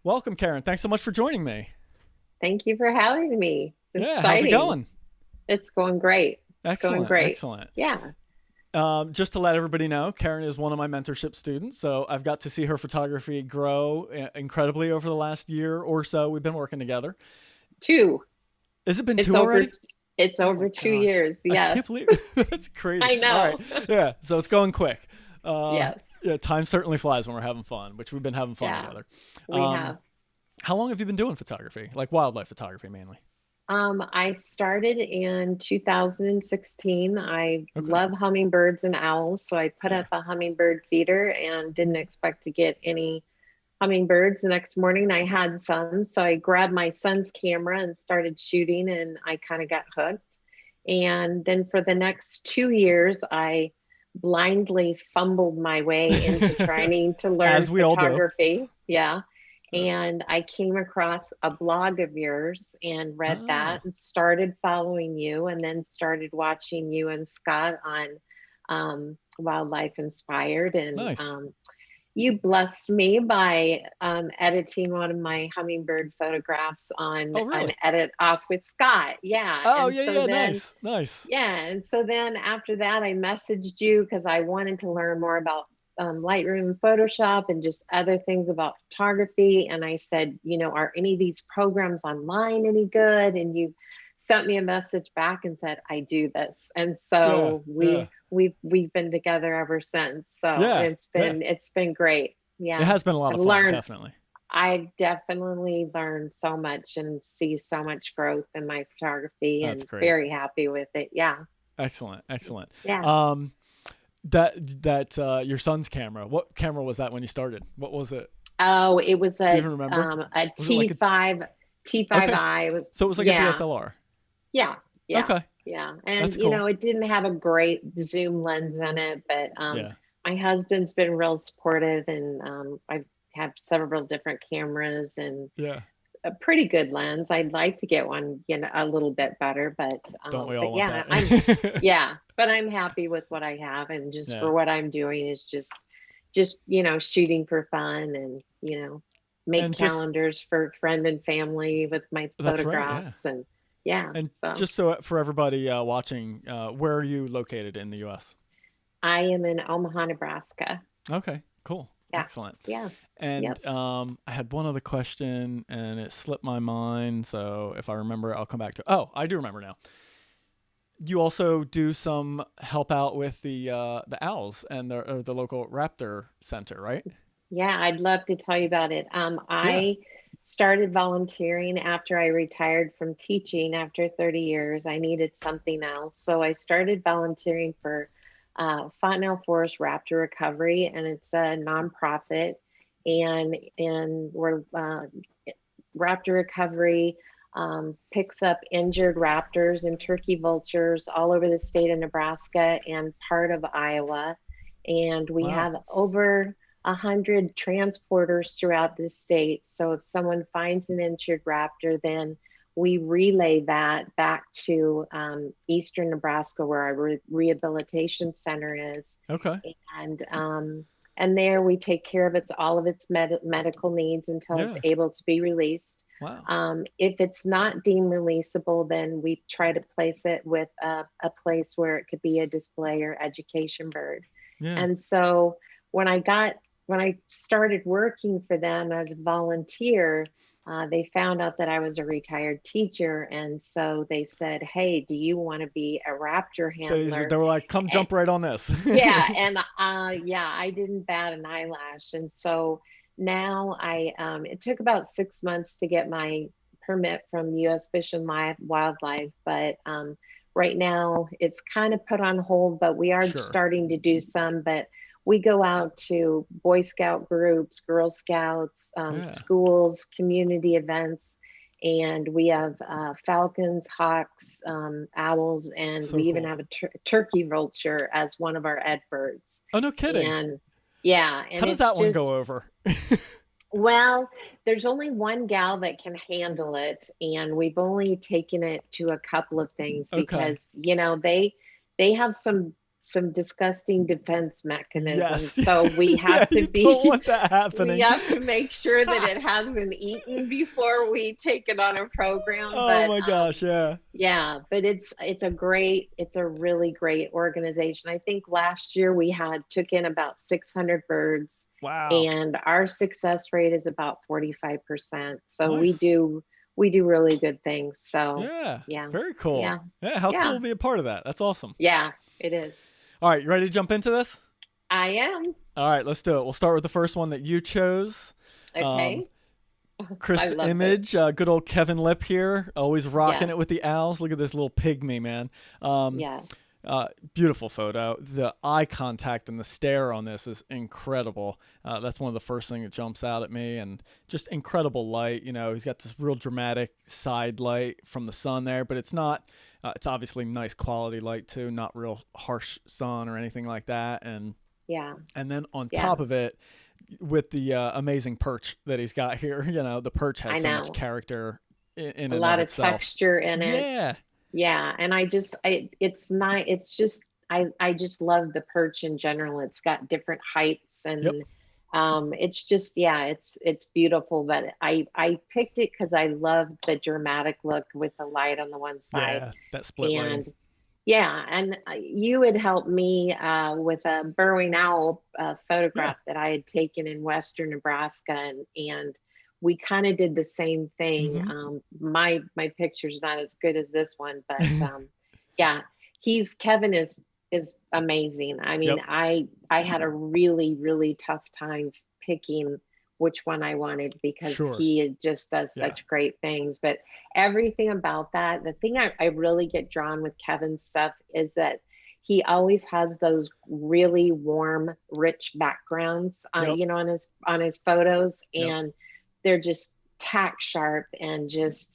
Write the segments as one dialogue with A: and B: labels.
A: Welcome, Karen. Thanks so much for joining me.
B: Thank you for having me. It's
A: Yeah, how's it
B: exciting.
A: going?
B: It's going great. It's going
A: Excellent,
B: great.
A: excellent.
B: Yeah.
A: Just to let everybody know, Karen is one of my mentorship students, so I've got to see her photography grow incredibly over the last year or so. We've been working together.
B: Two.
A: Has it been
B: It's
A: two
B: over
A: already?
B: it's
A: Oh my
B: over two
A: gosh,
B: years.
A: I
B: Yes.
A: can't believe that's crazy.
B: I
A: All right,
B: know.
A: yeah, so it's going quick. Uh,
B: Yes.
A: yeah, time certainly flies when we're having fun, which we've been having fun
B: Yeah.
A: together.
B: We
A: Um,
B: have.
A: how long have you been doing photography, like wildlife photography mainly?
B: I started in 2016. I
A: Okay.
B: love hummingbirds and owls, so I put
A: Yeah.
B: up a hummingbird feeder and didn't expect to get any hummingbirds. The next morning I had some, so I grabbed my son's camera and started shooting, and I kind of got hooked. And then for the next 2 years, I blindly fumbled my way into trying to learn
A: As we all do.
B: photography. Yeah.
A: Yeah.
B: And I came across a blog of yours and read
A: Oh,
B: that and started following you, and then started watching you and Scott on Wildlife Inspired. And
A: nice.
B: you blessed me by editing one of my hummingbird photographs on
A: Oh,
B: an
A: really?
B: edit off with Scott. Yeah.
A: Oh,
B: And
A: yeah,
B: so
A: yeah.
B: then,
A: Nice, nice.
B: yeah. And so then after that, I messaged you because I wanted to learn more about Lightroom and Photoshop and just other things about photography. And I said, are any of these programs online any good? And you sent me a message back and said, I do this. And
A: Yeah,
B: so
A: yeah,
B: we've been together ever since. So
A: yeah, yeah.
B: it's been great.
A: It
B: Yeah.
A: has been a lot
B: I've
A: of fun,
B: learned
A: definitely.
B: I definitely learned so much and see so much growth in my photography,
A: That's
B: and
A: great.
B: very happy with it. Yeah.
A: Excellent, excellent.
B: Yeah.
A: Um, that your son's camera. What camera was that when you started? What was it?
B: Oh, it was
A: Do you even remember?
B: a
A: Was it like a
B: T5
A: okay?
B: T5i. It was,
A: So it was like a
B: yeah.
A: DSLR.
B: Yeah. Yeah.
A: Okay,
B: Yeah.
A: that's
B: And
A: cool.
B: it didn't have a great zoom lens in it, but
A: Yeah,
B: my husband's been real supportive, and I have several different cameras and
A: yeah.
B: a pretty good lens. I'd like to get one, a little bit better,
A: Don't we all
B: but
A: want
B: yeah,
A: that?
B: but I'm happy with what I have, and just
A: Yeah,
B: for what I'm doing is just shooting for fun, and make
A: and just
B: calendars for friend and family with my
A: that's right. Yeah.
B: photographs. And yeah,
A: And
B: so
A: just so for everybody watching, where are you located in the U.S.?
B: I am in Omaha, Nebraska.
A: Okay, cool,
B: Yeah.
A: excellent.
B: Yeah. Yep.
A: And I had one other question, and it slipped my mind. So if I remember, I'll come back to. Oh, I do remember now. You also do some help out with the owls and the local raptor center, right?
B: Yeah, I'd love to tell you about it.
A: Yeah.
B: I started volunteering after I retired from teaching after 30 years. I needed something else. So I started volunteering for Fontenelle Forest Raptor Recovery, and it's a nonprofit. And we're Raptor Recovery picks up injured raptors and turkey vultures all over the state of Nebraska and part of Iowa. And we
A: Wow.
B: have over 100 transporters throughout the state. So if someone finds an injured raptor, then we relay that back to eastern Nebraska, where our rehabilitation center is,
A: Okay.
B: and and there we take care of all of its medical needs until it's
A: Yeah.
B: able to be released.
A: Wow.
B: If it's not deemed releasable, then we try to place it with a place where it could be a display or education bird.
A: Yeah.
B: And so when I got when I started working for them as a volunteer, they found out that I was a retired teacher, and so they said, "Hey, do you want to be a raptor
A: They
B: handler?"
A: were like, come jump right on this.
B: Yeah, and yeah, I didn't bat an eyelash. And so now it took about 6 months to get my permit from US Fish and Wildlife, but right now it's kind of put on hold, but we are
A: Sure.
B: starting to do some. But we go out to Boy Scout groups, Girl Scouts,
A: Yeah.
B: schools, community events, and we have falcons, hawks, owls, and
A: So
B: we even
A: cool.
B: have a turkey vulture as one of our ed birds.
A: Oh, no kidding.
B: And yeah,
A: How
B: and
A: does
B: it's
A: that one
B: just,
A: go over?
B: well, there's only one gal that can handle it, and we've only taken it to a couple of things
A: Okay.
B: because they have some disgusting defense mechanisms.
A: Yes.
B: So we
A: Yeah,
B: have to
A: you don't want that
B: we
A: happening.
B: have to make sure that it hasn't eaten before we take it on a program.
A: Oh my gosh, yeah.
B: Yeah, but it's a really great organization. I think last year we had took in about 600 birds,
A: Wow.
B: and our success rate is about 45%. So
A: Nice.
B: we do really good things. So
A: Yeah.
B: yeah,
A: Very cool.
B: yeah,
A: Yeah, how cool
B: yeah,
A: to be a part of that. That's awesome.
B: yeah, it is.
A: All right, you ready to jump into this?
B: I am.
A: All right, let's do it. We'll start with the first one that you chose. Um,
B: Okay. I
A: Crisp
B: love this.
A: image. Good old Kevin Lip here, always rocking
B: Yeah,
A: it with the owls. Look at this little pygmy, man. Um,
B: yeah,
A: Beautiful photo. The eye contact and the stare on this is incredible. That's one of the first things that jumps out at me, and just incredible light. You know, he's got this real dramatic side light from the sun there, but it's not. It's obviously nice quality light too, not real harsh sun or anything like that.
B: yeah,
A: And then on
B: yeah.
A: top of it, with the amazing perch that he's got here, you know, the perch
B: I
A: has so much
B: know.
A: character in
B: A
A: and
B: lot
A: of
B: of
A: itself.
B: texture in it.
A: Yeah.
B: Yeah, and it's not, it's just, I just love the perch in general. It's got different heights,
A: Yep.
B: and it's just, yeah, it's beautiful. But I picked it because I love the dramatic look with the light on the one side.
A: Yeah. That split lighting.
B: And yeah, and you had helped me with a burrowing owl
A: Yeah.
B: photograph that I had taken in Western Nebraska, and we kind of did the same thing.
A: Mm-hmm.
B: My picture's not as good as this one, but yeah, Kevin is amazing. I mean,
A: Yep.
B: I had a really tough time picking which one I wanted because
A: Sure.
B: he just does
A: Yeah.
B: such great things. But everything about that, the thing I really get drawn with Kevin's stuff is that he always has those really warm, rich backgrounds,
A: Yep.
B: you know, on his photos,
A: Yep.
B: and they're just tack sharp and just.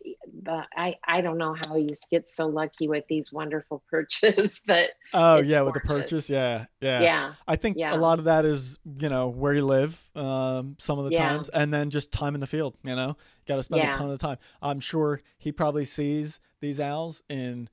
B: I don't know how he gets so lucky with these wonderful perches, but
A: Oh
B: it's
A: yeah, with the
B: gorgeous.
A: purchase, yeah, yeah.
B: Yeah,
A: I think a
B: yeah,
A: lot of that is, you know, where you live, some of the
B: yeah,
A: times, and then just time in the field. You know, got to spend a
B: yeah.
A: ton of time. I'm sure he probably sees these owls in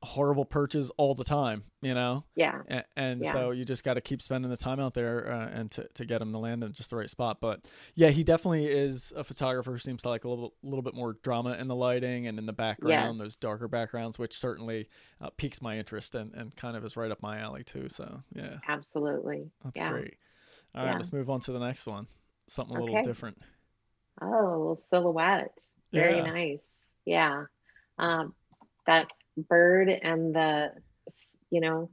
A: horrible perches all the time. You know,
B: Yeah,
A: and
B: yeah,
A: so you just got to keep spending the time out there and to get him to land in just the right spot. But yeah, he definitely is a photographer who seems to like a little bit more drama in the lighting and in the background,
B: yes,
A: those darker backgrounds, which certainly piques my interest and kind of is right up my alley too. So yeah,
B: absolutely.
A: that's
B: Yeah,
A: great. All right,
B: yeah.
A: let's move on to the next one. Something a little
B: Okay.
A: different.
B: Oh, silhouette. Very
A: Yeah,
B: nice. Yeah. Um, that bird and the, you know,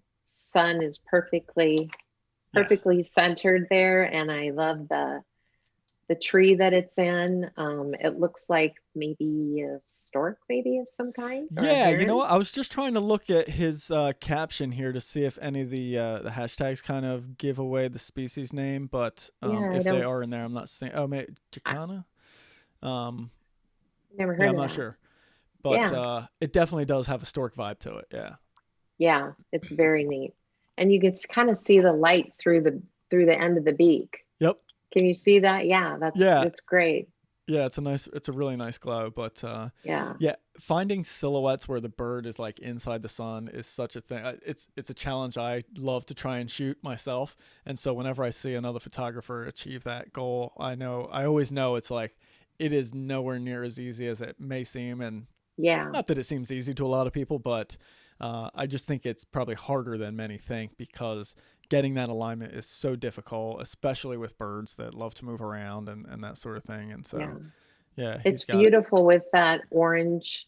B: sun is
A: yeah,
B: perfectly centered there, and I love the tree that it's in. It looks like maybe a stork, maybe of some kind, or a
A: yeah. You know
B: heron.
A: what? I was just trying to look at his caption here to see if any of the hashtags kind of give away the species name, but
B: Yeah, I
A: if they
B: don't.
A: are in there, I'm not seeing. Oh, maybe
B: I
A: Jacana. Um,
B: never
A: yeah,
B: heard
A: I'm
B: of
A: not
B: that.
A: sure, but
B: Yeah,
A: it definitely does have a stork vibe to it. Yeah.
B: yeah, it's very neat, and you can kind of see the light through the end of the beak.
A: Yep.
B: Can you see that? Yeah,
A: Yeah.
B: that's great.
A: Yeah. It's a really nice glow, but
B: Yeah.
A: yeah, finding silhouettes where the bird is like inside the sun is such a thing. It's a challenge I love to try and shoot myself, and so whenever I see another photographer achieve that goal, I always know it's like it is nowhere near as easy as it may seem, and
B: Yeah.
A: not that it seems easy to a lot of people, but I just think it's probably harder than many think because getting that alignment is so difficult, especially with birds that love to move around and that sort of thing. And
B: Yeah.
A: so, yeah, he's
B: It's
A: got it.
B: beautiful with that orange,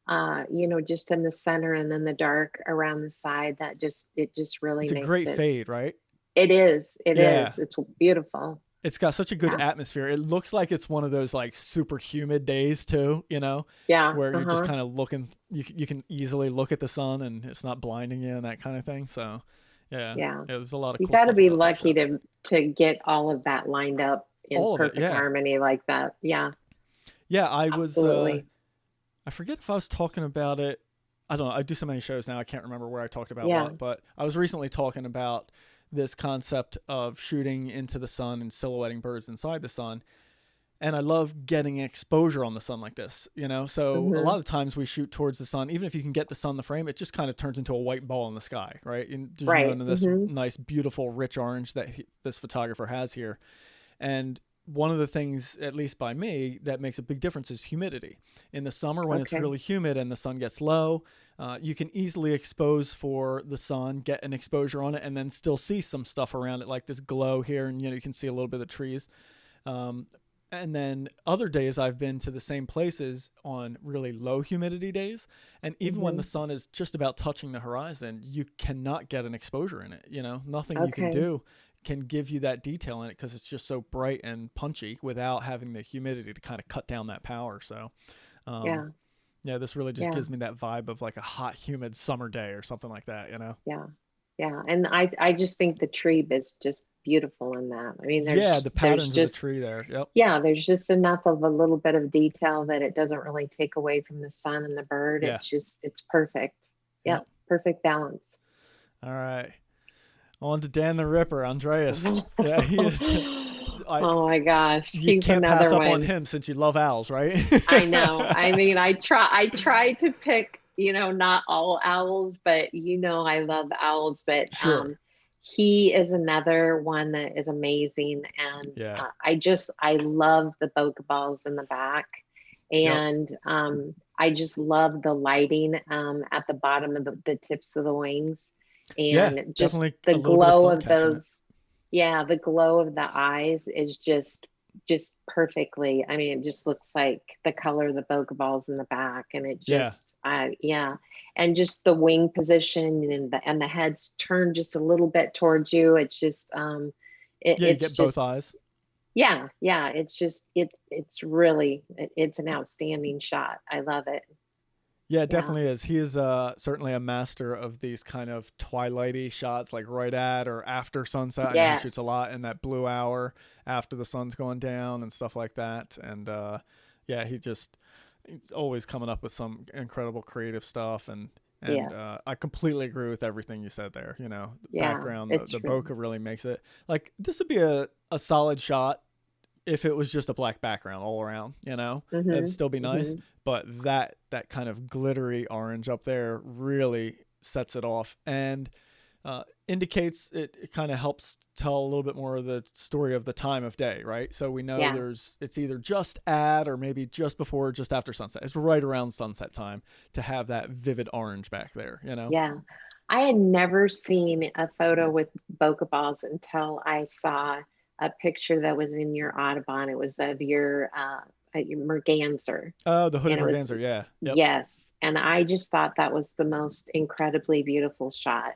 B: you know, just in the center and then the dark around the side. It just really
A: It's a
B: makes
A: great
B: it.
A: fade, right?
B: It is. It is.
A: Yeah.
B: It's beautiful.
A: It's got such a good
B: Yeah.
A: atmosphere. It looks like it's one of those like super humid days too, you know,
B: Yeah.
A: where you're just
B: Uh-huh.
A: kind of looking, you can easily look at the sun and it's not blinding you and that kind of thing. So, yeah,
B: Yeah.
A: there's a lot of
B: You
A: cool
B: got to
A: stuff
B: be
A: about that
B: lucky
A: shot.
B: to get all of that lined up in
A: All of it.
B: perfect
A: Yeah.
B: harmony like that. Yeah.
A: Yeah.
B: Absolutely.
A: I forget if I was talking about it. I don't know. I do so many shows now. I can't remember where I talked about
B: Yeah.
A: what, but I was recently talking about this concept of shooting into the sun and silhouetting birds inside the sun. And I love getting exposure on the sun like this, you know? So a
B: Hmm.
A: lot of times we shoot towards the sun, even if you can get the sun in the frame, it just kind of turns into a white ball in the sky, right? And there's
B: Right.
A: none of this
B: Hmm.
A: nice, beautiful, rich orange that this photographer has here. And one of the things, at least by me, that makes a big difference is humidity. In the summer, when it's
B: Okay.
A: really humid and the sun gets low, you can easily expose for the sun, get an exposure on it, and then still see some stuff around it, like this glow here, and you can see a little bit of trees. Um, and then other days I've been to the same places on really low humidity days, and even when
B: Hmm.
A: the sun is just about touching the horizon, you cannot get an exposure in it. Nothing you can
B: Okay.
A: do can give you that detail in it because it's just so bright and punchy without having the humidity to kind of cut down that power. So um,
B: Yeah.
A: yeah, this really just
B: Yeah.
A: gives me that vibe of like a hot humid summer day or something like that.
B: Yeah. Yeah. And I just think the tree is just beautiful in that. I mean,
A: Yeah, the
B: there's
A: patterns of the
B: just,
A: tree there. Yep.
B: yeah, there's just enough of a little bit of detail that it doesn't really take away from the sun and the bird.
A: Yeah.
B: It's perfect.
A: Yep.
B: Yep. Perfect balance.
A: All right, on to Dan the Ripper, Andreas. Yeah, he is. I
B: Oh my gosh,
A: You
B: he's
A: can't pass
B: another
A: up on
B: one.
A: him since you love owls, right?
B: I know. I mean, I try to pick, not all owls, but I love owls, but
A: Sure.
B: he is another one that is amazing. And
A: Yeah.
B: I love the bokeh balls in the back.
A: Yep.
B: And I just love the lighting at the bottom of the tips of the wings.
A: Yeah,
B: And just
A: definitely
B: the
A: a little bit of
B: glow
A: sun
B: of
A: catching it.
B: those, yeah, the glow of the eyes is just perfectly. I mean, it just looks like the color of the bokeh balls in the back, and it
A: Yeah.
B: just, yeah, and just the wing position and the head's turned just a little bit towards you. It's just,
A: Yeah, you
B: it's
A: get both
B: just,
A: eyes.
B: yeah, yeah. It's just, it's really, it's an outstanding shot. I love it.
A: Yeah, it
B: Yeah.
A: definitely is. He is certainly a master of these kind of twilighty shots, like right at or after sunset. I know he shoots a
B: Yes.
A: lot in that blue hour after the sun's going down and stuff like that. And yeah, he's always coming up with some incredible creative stuff. And
B: Yes.
A: I completely agree with everything you said there. The
B: Yeah.
A: background, the
B: It's
A: bokeh really makes it like this would be a solid shot if it was just a black background all around. It'd
B: mm-hmm.
A: still be nice.
B: Mm-hmm.
A: But that kind of glittery orange up there really sets it off and indicates it kind of helps tell a little bit more of the story of the time of day, right? So we know
B: Yeah.
A: it's either just at or maybe just before or just after sunset. It's right around sunset time to have that vivid orange back there.
B: Yeah. I had never seen a photo with bokeh balls until I saw a picture that was in your Audubon. It was of your merganser.
A: Oh, the hooded
B: And it was,
A: merganser, yeah. Yep.
B: yes. And I just thought that was the most incredibly beautiful shot.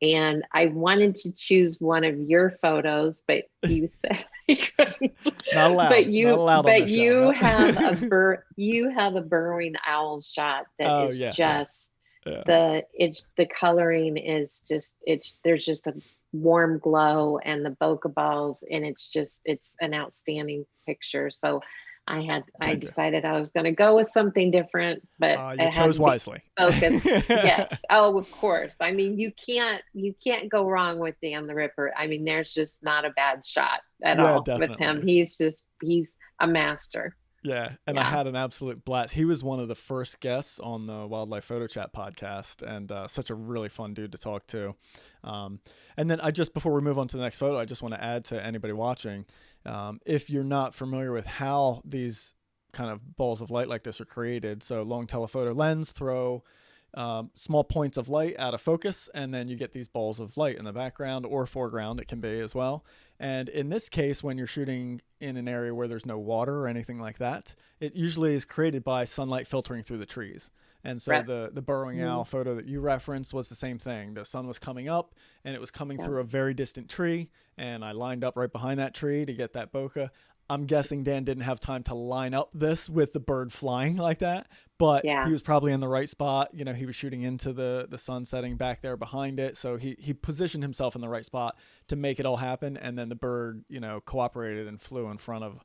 B: And I wanted to choose one of your photos, but you said I couldn't.
A: Not
B: But
A: allowed. Not
B: you,
A: allowed on
B: but
A: this show.
B: you have
A: Nope.
B: you have a burrowing owl shot that
A: Oh
B: is
A: yeah, yeah,
B: just
A: yeah.
B: the coloring is just there's just a warm glow and the bokeh balls, and it's an outstanding picture. So I
A: Thank you.
B: decided I was going to go with something different, but
A: You
B: it had
A: chose
B: to be
A: wisely.
B: focused. Yes. Oh, of course. I mean, you can't go wrong with Dan the Ripper. I mean, there's just not a bad shot at
A: Yeah,
B: all with him.
A: definitely.
B: He's a master.
A: Yeah, and I
B: Yeah.
A: had an absolute blast. He was one of the first guests on the Wildlife Photo Chat podcast, and such a really fun dude to talk to. And then before we move on to the next photo, I just want to add to anybody watching, if you're not familiar with how these kind of balls of light like this are created, so long telephoto lens throw small points of light out of focus, and then you get these balls of light in the background or foreground. It can be as well. And in this case, when you're shooting in an area where there's no water or anything like that, it usually is created by sunlight filtering through the trees. And so
B: Rep.
A: the burrowing
B: Mhm.
A: owl photo that you referenced was the same thing. The sun was coming up and it was coming
B: Yeah.
A: through a very distant tree, and I lined up right behind that tree to get that bokeh. I'm guessing Dan didn't have time to line up this with the bird flying like that, but he
B: Yeah.
A: was probably in the right spot. He was shooting into the sun setting back there behind it. So he positioned himself in the right spot to make it all happen. And then the bird, cooperated and flew in front of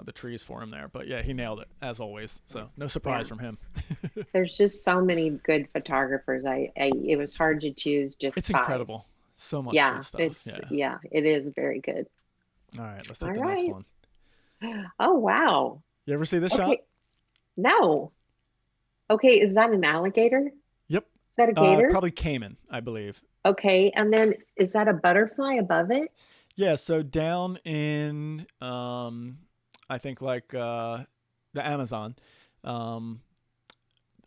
A: the trees for him there. But yeah, he nailed it as always. So no surprise
B: Yeah.
A: from him.
B: There's just so many good photographers. It was hard to choose just
A: It's
B: five.
A: incredible. So much good
B: Yeah,
A: stuff. Yeah.
B: it is very good.
A: All right, let's
B: All
A: hit the next
B: right.
A: one.
B: Oh, wow.
A: You ever see this shot?
B: Okay. No. Okay. Is that an alligator? Is
A: Yep.
B: that a gator?
A: Probably Cayman, I believe.
B: Okay. And then is that a butterfly above it?
A: Yeah, so down in I think like the Amazon, um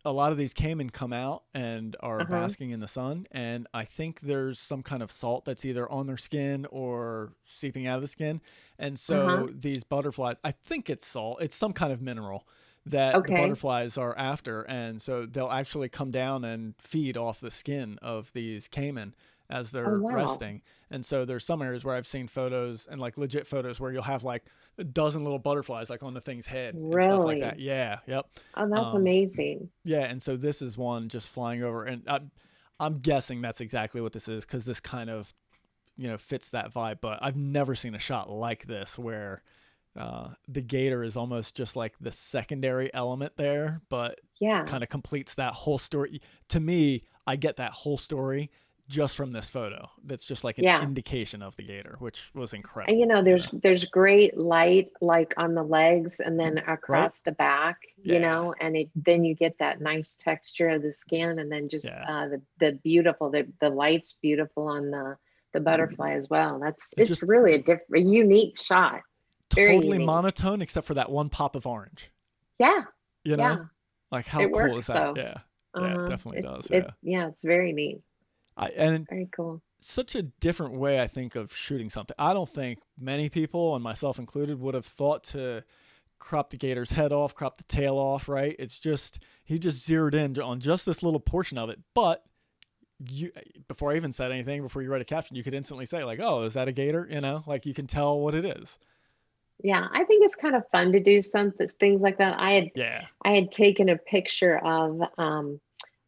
A: a lot of these caiman come out and are
B: Uh-huh.
A: basking in the sun, and I think there's some kind of salt that's either on their skin or seeping out of the skin. And
B: Uh-huh.
A: so these butterflies, I think it's salt, it's some kind of mineral that the
B: Okay.
A: butterflies are after, and so they'll actually come down and feed off the skin of these caiman as
B: Oh,
A: they're
B: wow.
A: resting. And so there's some areas where I've seen photos, and like legit photos, where you'll have like a dozen little butterflies like on the thing's head and stuff like that.
B: Really?
A: Yeah, yep.
B: Oh, that's
A: um,
B: amazing.
A: yeah, and so this is one just flying over, and I'm guessing that's exactly what this is, because this kind of fits that vibe. But I've never seen a shot like this where the gator is almost just like the secondary element there, but
B: Yeah.
A: kind of completes that whole story. To me, I get that whole story just from this photo. That's just like an
B: Yeah.
A: indication of the gator, which was
B: And
A: incredible.
B: there's great light like on the legs and then
A: Right?
B: across the back,
A: Yeah,
B: and then you get that nice texture of the skin and then just
A: yeah.
B: the beautiful the light's beautiful on the butterfly as well.
A: It
B: It's
A: just
B: really a unique shot. Very
A: totally
B: unique.
A: monotone except for that one pop of orange.
B: Yeah.
A: You know?
B: Yeah.
A: Like, how
B: It
A: cool is
B: works
A: that?
B: though.
A: Yeah. Yeah, it
B: Uh-huh.
A: definitely does.
B: It
A: Yeah.
B: yeah, it's very neat.
A: And
B: Very cool.
A: such a different way, I think, of shooting something. I don't think many people, and myself included, would have thought to crop the gator's head off, crop the tail off, right? It's just, he just zeroed in on just this little portion of it. But you, before I even said anything, before you read a caption, you could instantly say, like, oh, is that a gator? Like, you can tell what it is.
B: Yeah, I think it's kind of fun to do some things like that.
A: Yeah.
B: I had taken a picture of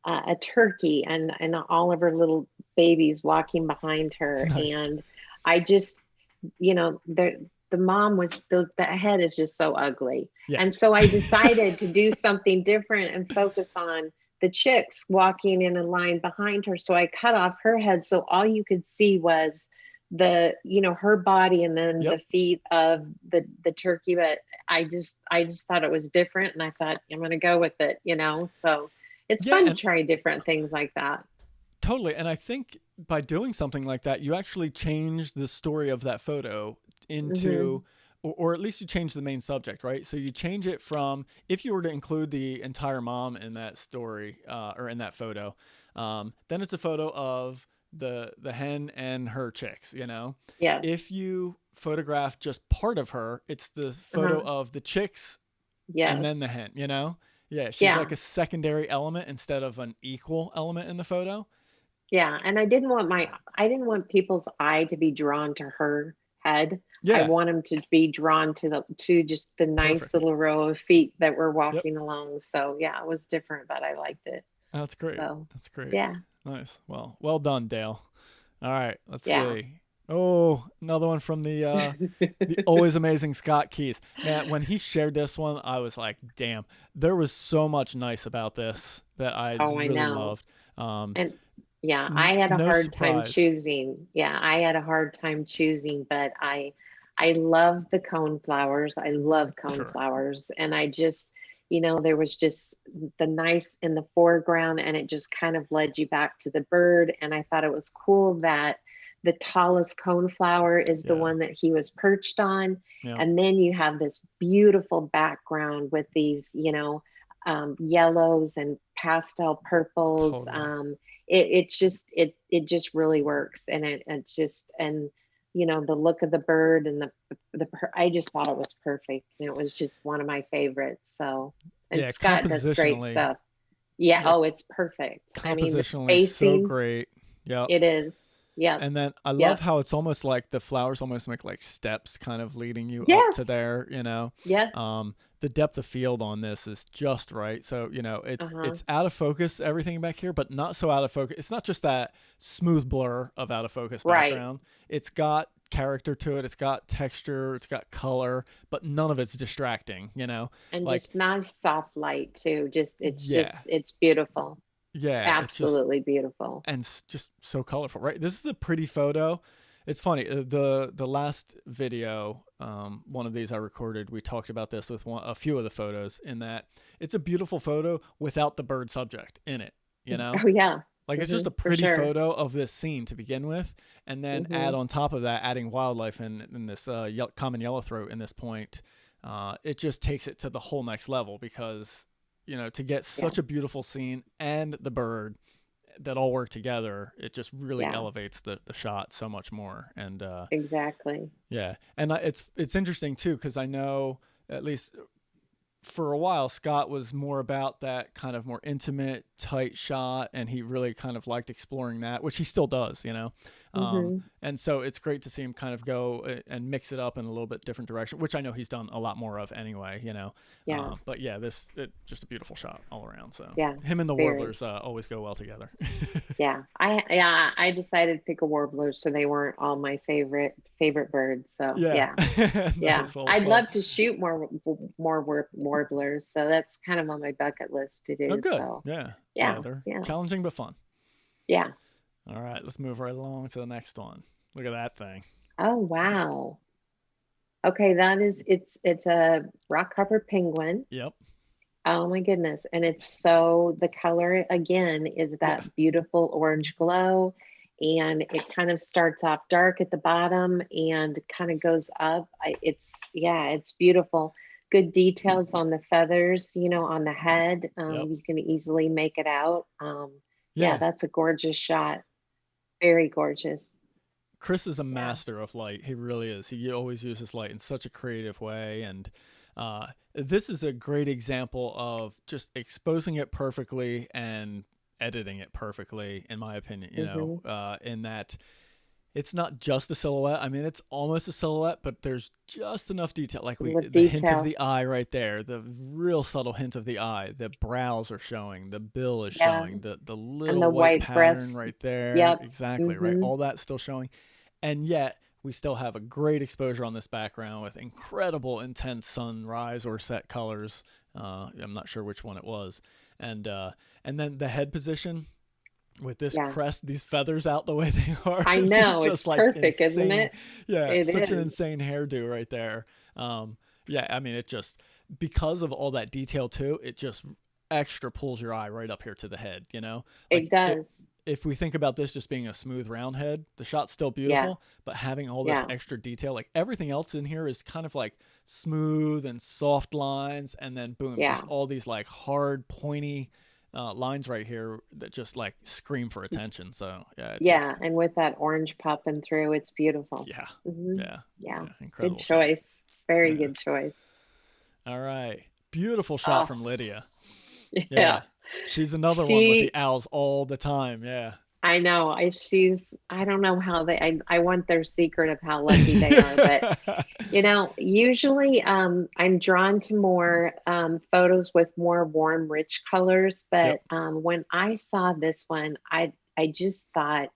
B: a turkey and all of her little babies walking behind her,
A: Nice.
B: and I just the mom was the head is just so ugly,
A: Yeah.
B: and so I decided to do something different and focus on the chicks walking in a line behind her. So I cut off her head, so all you could see was her body and then the
A: Yep.
B: feet of the turkey. But I just thought it was different, and I thought I'm going to go with it, so it's
A: Yeah.
B: fun to
A: And
B: try different things like that.
A: totally. And I think by doing something like that, you actually change the story of that photo
B: Hmm.
A: into, or at least you change the main subject, right? So you change it from, if you were to include the entire mom in that story, or in that photo, then it's a photo of the hen and her chicks.
B: Yes.
A: If you photograph just part of her, it's the photo
B: Uh-huh.
A: of the chicks and
B: Yes.
A: then the hen. Yeah, she's like
B: Yeah.
A: a secondary element instead of an equal element in the photo.
B: Yeah. And I didn't want people's eye to be drawn to her head. I
A: Yeah,
B: want them to be drawn to just the nice
A: perfect.
B: little row of feet that were
A: Yep.
B: walking along. So yeah, it was different, but I liked it.
A: That's great.
B: So
A: That's great.
B: yeah.
A: Nice. Well done, Dale. All right, let's
B: Yeah.
A: see. Oh, another one from the always amazing Scott Keys. Man, when he shared this one, I was like, damn, there was so much nice about this that I
B: Oh, I
A: really
B: know.
A: loved. Um,
B: And yeah, I had a
A: no
B: hard time
A: surprise.
B: choosing. Yeah, I had a hard time choosing, but I love the cone flowers. I love cone
A: Sure.
B: flowers. And I just, there was just the nice in the foreground and it just kind of led you back to the bird. And I thought it was cool that the tallest cone flower is the
A: Yeah.
B: one that he was perched on.
A: Yeah.
B: And then you have this beautiful background with these, yellows and pastel purples.
A: Totally.
B: It just really works, and it just and the look of the bird and I just thought it was perfect, and it was just one of my favorites. So, and
A: Yeah.
B: Scott does great
A: Compositionally.
B: stuff. Yeah.
A: Yeah.
B: Oh, it's perfect. I mean, the
A: Compositionally, so
B: spacing,
A: great. Yep.
B: it is. Yep.
A: And then I love
B: Yep.
A: how it's almost like the flowers almost make like steps kind of leading you up to
B: Yes.
A: there.
B: Yes.
A: The depth of field on this is just right. So, it's
B: Uh-huh.
A: it's out of focus, everything back here, but not so out of focus. It's not just that smooth blur of out of focus
B: Right.
A: background. It's got character to it, it's got texture, it's got color, but none of it's distracting.
B: And
A: Like,
B: just nice soft light too.
A: yeah.
B: It's beautiful. It's
A: Yeah, it's just
B: absolutely beautiful.
A: just so colorful, right? This is a pretty photo. It's funny. The last video, one of these I recorded, we talked about this with a few of the photos. In that, it's a beautiful photo without the bird subject in it. You know,
B: Oh yeah.
A: like it's just a
B: For
A: pretty
B: sure.
A: photo of this scene to begin with, and then add
B: Hmm.
A: on top of that, adding wildlife in this common yellowthroat in this point. It just takes it to the whole next level because to get
B: Yeah.
A: such a beautiful scene and the bird that all work together, it just really
B: Yeah.
A: elevates the shot so much more. And
B: Exactly.
A: yeah, and it's interesting too because I know at least for a while Scott was more about that kind of more intimate, tight shot, and he really kind of liked exploring that, which he still does,
B: Hmm.
A: and so it's great to see him kind of go and mix it up in a little bit different direction, which I know he's done a lot more of anyway.
B: Yeah.
A: But yeah, just a beautiful shot all around. So
B: Yeah.
A: him and the
B: Very.
A: warblers always go well together.
B: Yeah. I decided to pick a warbler so they weren't all my favorite birds. So
A: Yeah.
B: yeah. Yeah.
A: Nice. Well,
B: I'd love to shoot more warblers. So that's kind of on my bucket list to
A: oh,
B: do.
A: good.
B: So
A: Yeah. Yeah.
B: yeah.
A: They're
B: Yeah.
A: challenging but fun.
B: Yeah.
A: All right. Let's move right along to the next one. Look at that thing.
B: Oh wow. Okay, it's a rock copper penguin.
A: Yep.
B: Oh my goodness. And it's so the color again is
A: Yeah.
B: that beautiful orange glow. And it kind of starts off dark at the bottom and kind of goes up. It's beautiful. Good details on the feathers, on the head.
A: Yep.
B: You can easily make it out. Yeah,
A: Yeah.
B: that's a gorgeous shot. Very gorgeous.
A: Chris is a
B: Yeah.
A: master of light. He really is. He always uses light in such a creative way. And this is a great example of just exposing it perfectly and editing it perfectly, in my opinion,
B: Hmm.
A: in that it's not just a silhouette. I mean, it's almost a silhouette, but there's just enough detail. Like
B: With
A: the hint of
B: detail.
A: the eye right there, the real subtle hint of the eye, the brows are showing, the bill is
B: Yeah.
A: showing, the
B: And
A: little
B: the
A: white
B: white
A: pattern
B: breast.
A: right there.
B: Yep.
A: Exactly, right?
B: Hmm.
A: All that's still showing. And yet, we still have a great exposure on this background with incredible intense sunrise or set colors. I'm not sure which one it was. And then the head position with this
B: Yeah.
A: crest, these feathers out the way they are,
B: I
A: they're
B: know. It's
A: just like
B: perfect, isn't
A: insane.
B: it?
A: Yeah,
B: It
A: such an
B: is.
A: insane hairdo right there. Yeah, I mean, it just, because of all that detail too, it just extra pulls your eye right up here to the head.
B: It
A: Like
B: does.
A: if we think about this just being a smooth round head, the shot's still
B: Yeah.
A: beautiful, but having all this
B: Yeah.
A: extra detail, like everything else in here is kind of like smooth and soft lines, and then boom,
B: Yeah.
A: just all these like hard, pointy lines right here that just like scream for attention. So yeah, it's
B: Yeah.
A: just
B: And with that orange popping through, it's beautiful.
A: yeah,
B: Hmm.
A: yeah,
B: Yeah.
A: yeah,
B: Good
A: incredible shot.
B: choice. Very
A: Yeah.
B: good choice.
A: All right, beautiful shot
B: Oh,
A: from Lydia.
B: yeah.
A: Yeah, she's another one with the
B: She,
A: owls all the time. Yeah.
B: I know. I don't know how I want their secret of how lucky they are, but usually I'm drawn to more photos with more warm, rich colors.
A: Yep.
B: But when I saw this one, I just thought,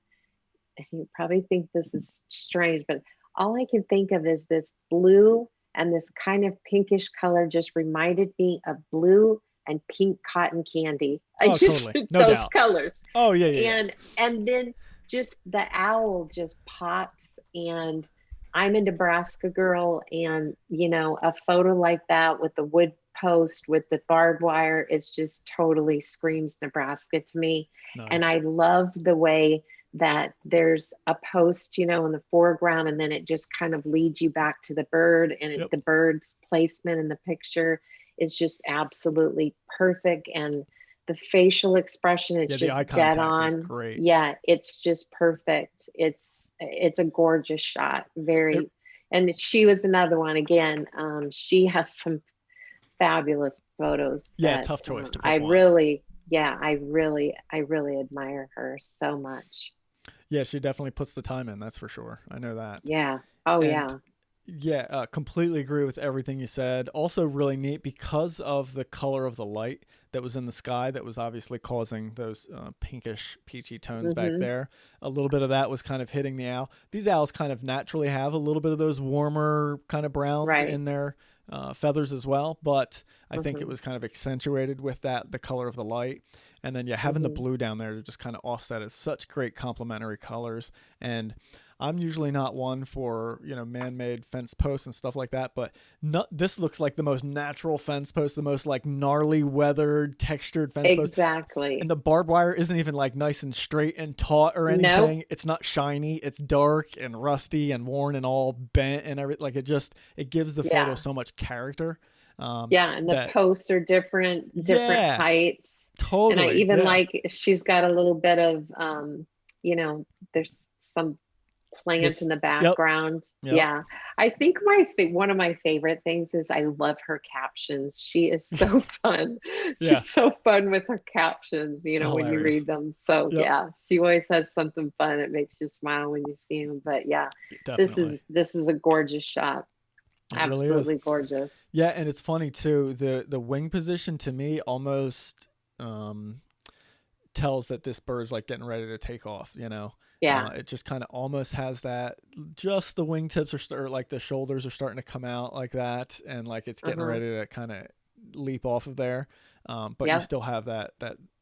B: you probably think this is strange, but all I can think of is this blue and this kind of pinkish color just reminded me of blue and pink cotton candy. I
A: Oh,
B: just
A: totally, no
B: those
A: doubt.
B: colors.
A: Oh yeah, yeah, yeah.
B: And then just the owl just pops, and I'm a Nebraska girl, and a photo like that with the wood post with the barbed wire, it's just totally screams Nebraska to me. And
A: Nice.
B: I love the way that there's a post, in the foreground, and then it just kind of leads you back to the bird, and
A: Yep.
B: the bird's placement in the picture is just absolutely perfect. And the facial expression,
A: Yeah,
B: it's
A: the
B: just
A: eye
B: dead
A: contact is
B: on.
A: great.
B: Yeah, it's just perfect. It's a gorgeous shot.
A: It,
B: Very. And she was another one again. She has some fabulous photos
A: yeah,
B: that
A: tough choice to
B: I
A: pick one.
B: really, yeah, I really admire her so much.
A: Yeah, she definitely puts the time in, that's for sure. I know that.
B: Yeah. Oh
A: And
B: yeah.
A: yeah, completely agree with everything you said. Also, really neat because of the color of the light that was in the sky that was obviously causing those pinkish, peachy tones back
B: Hmm.
A: there. A little bit of that was kind of hitting the owl. These owls kind of naturally have a little bit of those warmer kind of browns
B: Right.
A: in their feathers as well, but I think it
B: Hmm.
A: was kind of accentuated with the color of the light. And then, yeah, having the
B: Hmm.
A: blue down there to just kind of offset is such great complementary colors. And I'm usually not one for, man-made fence posts and stuff like that, but this looks like the most natural fence post, the most like gnarly weathered textured fence post. And
B: Exactly.
A: the barbed wire isn't even like nice and straight and taut or
B: Nope.
A: anything. It's not shiny. It's dark and rusty and worn and all bent and everything. Like it gives the photo
B: Yeah.
A: so much character.
B: Yeah, and the
A: That
B: posts are different
A: Yeah,
B: heights. And I
A: totally.
B: even
A: Yeah.
B: like she's got a little bit of there's some plant in
A: This.
B: the
A: Yep.
B: background.
A: Yep.
B: Yeah. I think one of my favorite things is I love her captions. She is so fun.
A: Yeah.
B: She's so fun with her captions, when you read
A: Hilarious.
B: them. So
A: Yep.
B: yeah, she always has something fun. It makes you smile when you see them. But yeah, this
A: Definitely.
B: is this is a gorgeous shot.
A: It really is.
B: Absolutely gorgeous.
A: Yeah, and it's funny too. The wing position to me almost um tells that this bird's like getting ready to take off.
B: Yeah.
A: It just kind of almost has that. Just the wingtips or like the shoulders are starting to come out like that, and like it's getting
B: Uh-huh.
A: ready to kind of leap off of there. But you
B: Yep.
A: still have that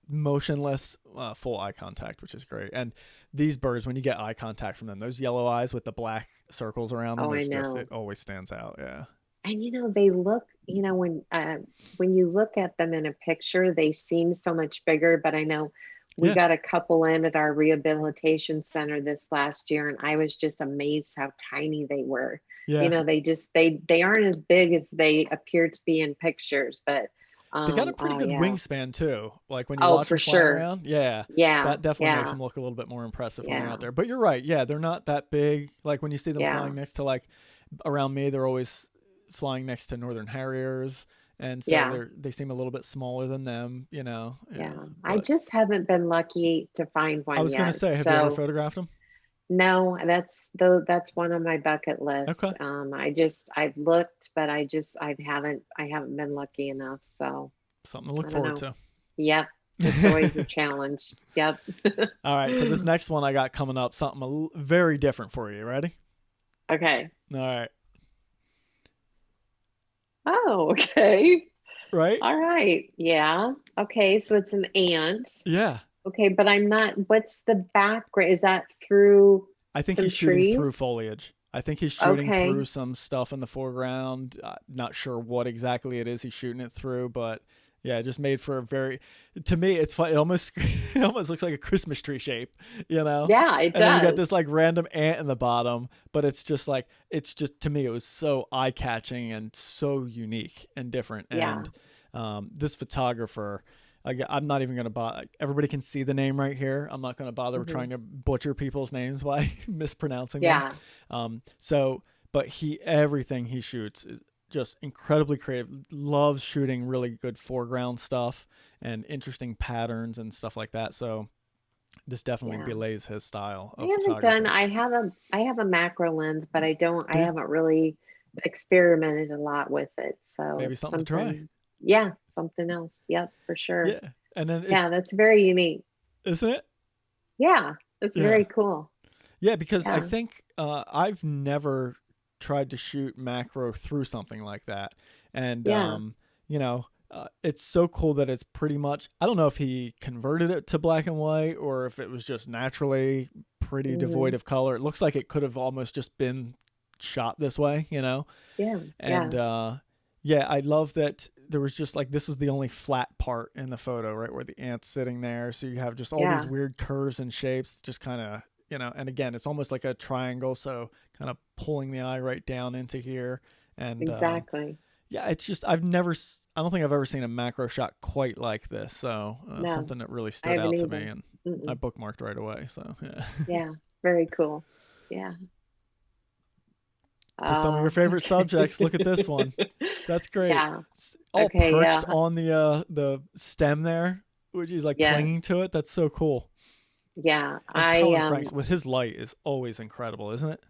A: motionless full eye contact, which is great. And these birds, when you get eye contact from them, those yellow eyes with the black circles around them
B: Oh, I
A: is just, it
B: know.
A: always stands out. Yeah.
B: And they look, when you look at them in a picture, they seem so much bigger. But I know we
A: Yeah.
B: got a couple in at our rehabilitation center this last year, and I was just amazed how tiny they were.
A: Yeah.
B: They aren't as big as they appear to be in pictures, but
A: They got a pretty
B: oh
A: good
B: yeah.
A: wingspan too. Like when you
B: Oh,
A: watch
B: for
A: them flying
B: sure.
A: around, yeah,
B: Yeah,
A: that definitely makes
B: yeah,
A: them look a little bit more impressive when they're
B: yeah,
A: out there. But you're right, yeah, they're not that big. Like when you see them
B: yeah,
A: flying next to like around me, they're always flying next to Northern Harriers, and so
B: yeah.
A: they seem a little bit smaller than them,
B: Yeah,
A: Yeah,
B: I
A: but
B: just haven't been lucky to find
A: I
B: one
A: was gonna
B: yet.
A: say, have you ever
B: So
A: photographed them?
B: no, that's one on my bucket list.
A: Okay,
B: I've looked, but I haven't been lucky enough. So
A: something to look
B: I don't
A: forward
B: know.
A: to.
B: Yep, it's always a challenge. Yep.
A: All right, so this next one I got coming up, something very different for you. Ready?
B: Okay.
A: All right,
B: Oh, okay.
A: right?
B: All right. Yeah. Okay. So it's an ant.
A: Yeah.
B: Okay, but I'm not. What's the background? Is that through
A: I think
B: some
A: he's shooting through
B: trees?
A: foliage. I think he's shooting through
B: Okay.
A: some stuff in the foreground. Not sure what exactly it is he's shooting it through, but yeah, just made for a very. To me, it's fun. It almost it almost looks like a Christmas tree shape, you know.
B: Yeah, it
A: And then you got
B: does.
A: this like random ant in the bottom, but it's just to me it was so eye catching and so unique and different.
B: Yeah.
A: And this photographer, I'm not even going to bother. Everybody can see the name right here. I'm not going to bother
B: Hmm.
A: trying to butcher people's names by mispronouncing them.
B: Yeah.
A: But everything he shoots is just incredibly creative. Loves shooting really good foreground stuff and interesting patterns and stuff like that. So this definitely
B: Yeah.
A: belays his style
B: I
A: of
B: haven't done,
A: photography.
B: I have a macro lens, but I
A: Yeah,
B: haven't really experimented a lot with it. So
A: maybe
B: it's
A: something to try.
B: something else. Yep, for sure.
A: Yeah, and then
B: Yeah,
A: it's
B: that's very unique.
A: isn't it?
B: Yeah, it's
A: Yeah,
B: very cool.
A: yeah, because I
B: Yeah.
A: think I've never tried to shoot macro through something like that, and
B: Yeah.
A: it's so cool that it's pretty much. I don't know if he converted it to black and white or if it was just naturally pretty devoid
B: Hmm.
A: of color. It looks like it could have almost just been shot this way,
B: Yeah.
A: and
B: Yeah.
A: yeah, I love that there was just like this was the only flat part in the photo, right where the ant's sitting there. So you have just all these
B: Yeah.
A: weird curves and shapes, just kind of and again, it's almost like a triangle, so kind of pulling the eye right down into here. And
B: Exactly.
A: yeah, it's just I don't think I've ever seen a macro shot quite like this. So
B: No,
A: something that really
B: I
A: stood
B: haven't
A: out to me,
B: either.
A: and I
B: Mm-mm.
A: bookmarked right away. So yeah,
B: Yeah. Very cool. Yeah.
A: to some of your favorite
B: Okay.
A: subjects, look at this one. That's great.
B: Yeah.
A: It's all
B: Okay.
A: perched
B: Yeah.
A: on the stem there, which he's like
B: Yes.
A: clinging to it. That's so cool.
B: Yeah.
A: And Colin Franks with his light is always incredible, isn't it?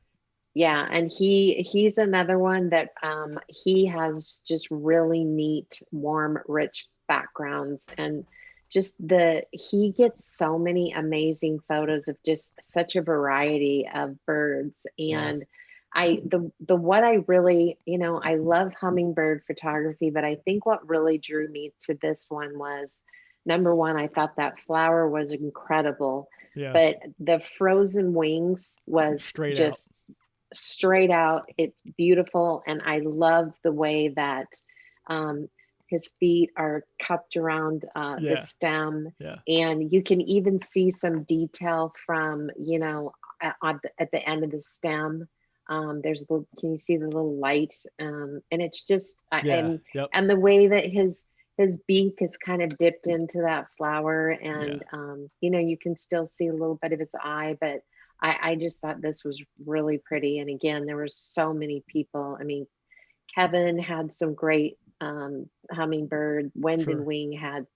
B: Yeah, and he's another one that he has just really neat, warm, rich backgrounds, and just the he gets so many amazing photos of just such a variety of birds.
A: Yeah.
B: And the what I really, I love hummingbird photography, but I think what really drew me to this one was number one, I thought that flower was incredible,
A: Yeah.
B: but the frozen wings was
A: Straight out.
B: just straight out. It's beautiful. And I love the way that um, his feet are cupped around the
A: Yeah.
B: stem.
A: Yeah.
B: And you can even see some detail from, at the end of the stem. There's a little, can you see the little light? And it's just,
A: Yeah. Yep.
B: and the way that his beak is kind of dipped into that flower,
A: Yeah.
B: and you can still see a little bit of his eye, but I just thought this was really pretty. And again, there were so many people. I mean, Kevin had some great hummingbird. Wyndon
A: Sure.
B: Wing had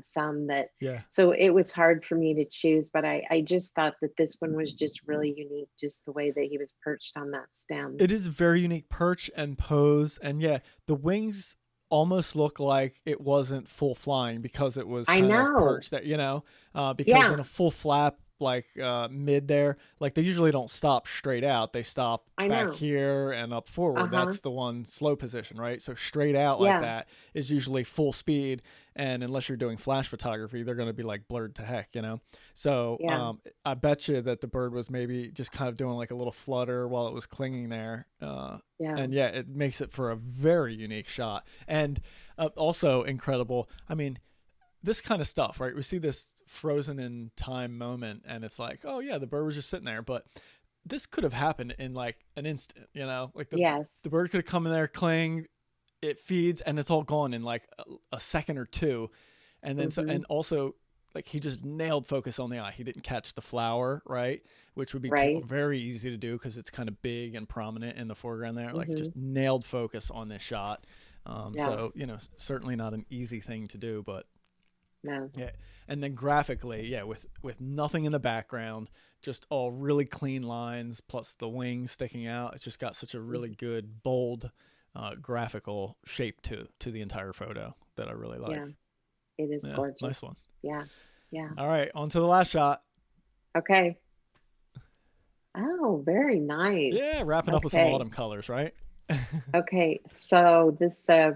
B: some that,
A: Yeah.
B: so it was hard for me to choose, but I just thought that this one was just really unique, just the way that he was perched on that stem.
A: It is a very unique perch and pose, and yeah, the wings almost look like it wasn't full flying because it was
B: I
A: kind of
B: know.
A: perched there, because in
B: Yeah,
A: a full flap, like mid there, like they usually don't stop straight out. They stop
B: I
A: back
B: know.
A: here and up forward.
B: Uh-huh.
A: That's the one slow position, right? So straight out like
B: Yeah.
A: that is usually full speed. And unless you're doing flash photography, they're going to be like blurred to heck. So
B: Yeah.
A: I bet you that the bird was maybe just kind of doing like a little flutter while it was clinging there.
B: Yeah.
A: And yeah, it makes it for a very unique shot. And also incredible. I mean, this kind of stuff, right? We see this frozen in time moment, and it's like, oh yeah, the bird was just sitting there, but this could have happened in like an instant, like the
B: Yes.
A: the bird could have come in there, cling, it feeds, and it's all gone in like a second or two, and then
B: Mm-hmm.
A: and also like he just nailed focus on the eye. He didn't catch the flower, right? Which would be
B: Right.
A: very easy to do because it's kind of big and prominent in the foreground there. Like
B: Mm-hmm.
A: just nailed focus on this shot.
B: Yeah.
A: So certainly not an easy thing to do, but
B: No.
A: yeah, and then graphically, yeah, with nothing in the background, just all really clean lines, plus the wings sticking out. It's just got such a really
B: Mm-hmm.
A: good, bold, graphical shape to the entire photo that I really like.
B: Yeah. It is
A: Yeah, nice
B: gorgeous.
A: one.
B: Yeah. Yeah.
A: All right, on to the last shot.
B: Okay. Oh, very nice.
A: Yeah, wrapping up with some
B: Okay.
A: autumn colors, right?
B: Okay. So this a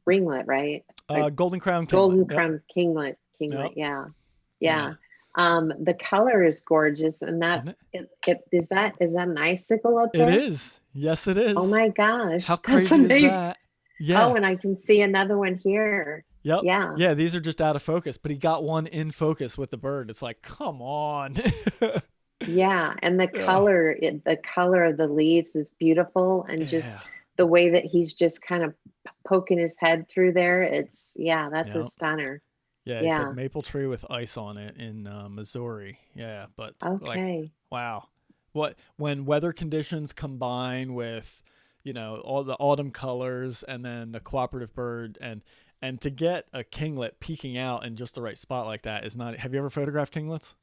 B: ringlet, right? A
A: Golden crown kinglet.
B: golden
A: Yep.
B: crown kinglet.
A: Yep.
B: Kinglet. Yeah.
A: Yeah.
B: Yeah. The color is gorgeous, and that
A: Isn't it?
B: is that an icicle up
A: It
B: there?
A: is. Yes, it
B: Oh
A: is.
B: my
A: How
B: gosh, that's
A: crazy is
B: amazing.
A: that? Yeah.
B: Oh, and I can see another one here.
A: Yep.
B: Yeah.
A: Yeah, these are just out of focus, but he got one in focus with the bird. It's like, come on.
B: Yeah, and
A: uh,
B: the color of the leaves is beautiful, and just
A: yeah.
B: the way that he's just kind of poking his head through there. Yeah, that's a
A: Yep.
B: stunner.
A: Yeah, he said
B: Yeah.
A: maple tree with ice on it in Missouri. Yeah, but like,
B: Okay.
A: wow. What when weather conditions combine with, all the autumn colors and then the cooperative bird and to get a kinglet peeking out in just the right spot like that is not. Have you ever photographed kinglets?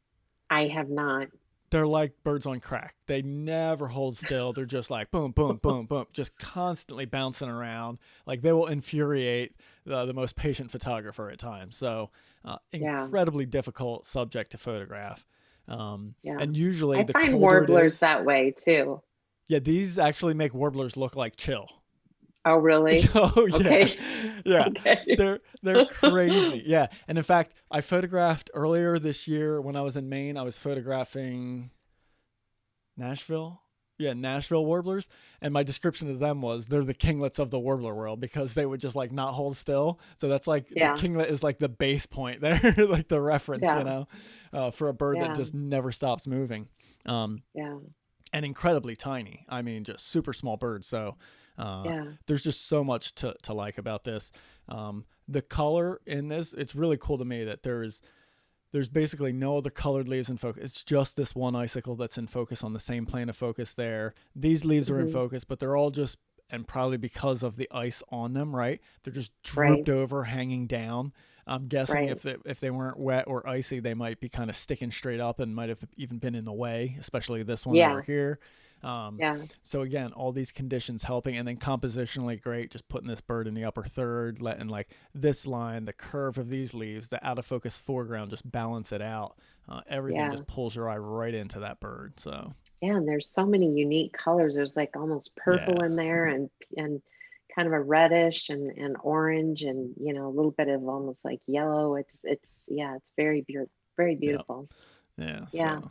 B: I have not.
A: They're like birds on crack. They never hold still. They're just like boom, boom, boom, boom, just constantly bouncing around. Like they will infuriate the most patient photographer at times. So
B: Yeah.
A: incredibly difficult subject to photograph.
B: Yeah.
A: And usually
B: I
A: the
B: find
A: colder it
B: warblers
A: is,
B: that way too.
A: yeah, these actually make warblers look like chill.
B: Oh, really?
A: Oh yeah,
B: Okay.
A: yeah.
B: Okay.
A: They're crazy. Yeah, and in fact, I photographed earlier this year when I was in Maine. I was photographing Nashville. Yeah, Nashville warblers, and my description of them was they're the kinglets of the warbler world because they would just like not hold still. So that's like the
B: Yeah.
A: kinglet is like the base point there, like the reference,
B: Yeah.
A: for a bird that
B: Yeah.
A: just never stops moving. Um,
B: Yeah.
A: and incredibly tiny. I mean, just super small birds. So
B: Yeah.
A: there's just so much to like about this. The color in this, it's really cool to me that there's basically no other colored leaves in focus. It's just this one icicle that's in focus on the same plane of focus there. These leaves are in
B: Hmm.
A: focus, but they're all just, and probably because of the ice on them, right? They're just
B: Right.
A: drooped over, hanging down. I'm guessing
B: Right.
A: if they weren't wet or icy, they might be kind of sticking straight up and might have even been in the way, especially this one over
B: Yeah.
A: here. Um,
B: Yeah.
A: so again, all these conditions helping, and then compositionally great, just putting this bird in the upper third, letting like this line, the curve of these leaves, the out of focus foreground, just balance it out. Everything
B: Yeah.
A: just pulls your eye right into that bird. So
B: Yeah. And there's so many unique colors. There's like almost purple
A: yeah,
B: in there, and kind of a reddish and orange and, you know, a little bit of almost like yellow. Yeah, it's very
A: Yeah.
B: beautiful.
A: Yeah.
B: Yeah.
A: So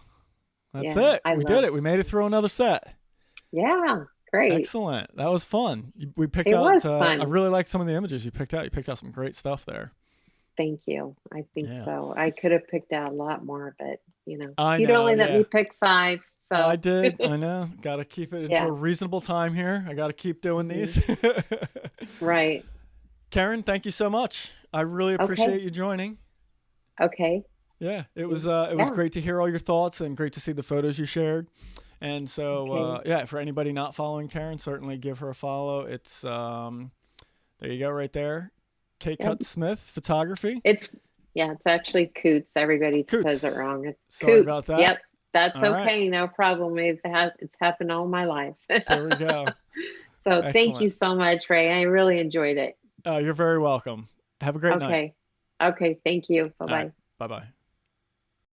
A: that's
B: Yeah.
A: it. We did it. We made it through another set.
B: Yeah. Great.
A: Excellent. That was fun. We picked
B: It
A: out,
B: was fun.
A: I really liked some of the images you picked out. You picked out some great stuff there.
B: Thank you. I think
A: Yeah.
B: so. I could have picked out a lot more, but you know,
A: I
B: you'd
A: know.
B: only let
A: Yeah.
B: me pick 5. So
A: I did. I know. Got to keep it into
B: Yeah.
A: a reasonable time here. I got to keep doing these.
B: Right.
A: Karen, thank you so much. I really appreciate you joining.
B: Okay.
A: Yeah, it was great to hear all your thoughts and great to see the photos you shared. And so yeah, for anybody not following Karen, certainly give her a follow. It's there you go right there. Karen Kutz Smith Photography.
B: It's actually Kutz. Everybody
A: Kutz.
B: says it wrong. It's
A: Sorry
B: Kutz.
A: about that.
B: Yep. That's
A: All
B: okay.
A: right.
B: No problem. It's happened all my life.
A: There we go.
B: So
A: Excellent.
B: Thank you so much, Ray. I really enjoyed it.
A: You're very welcome. Have a great night.
B: Okay. Thank you. Bye-bye.
A: Bye-bye.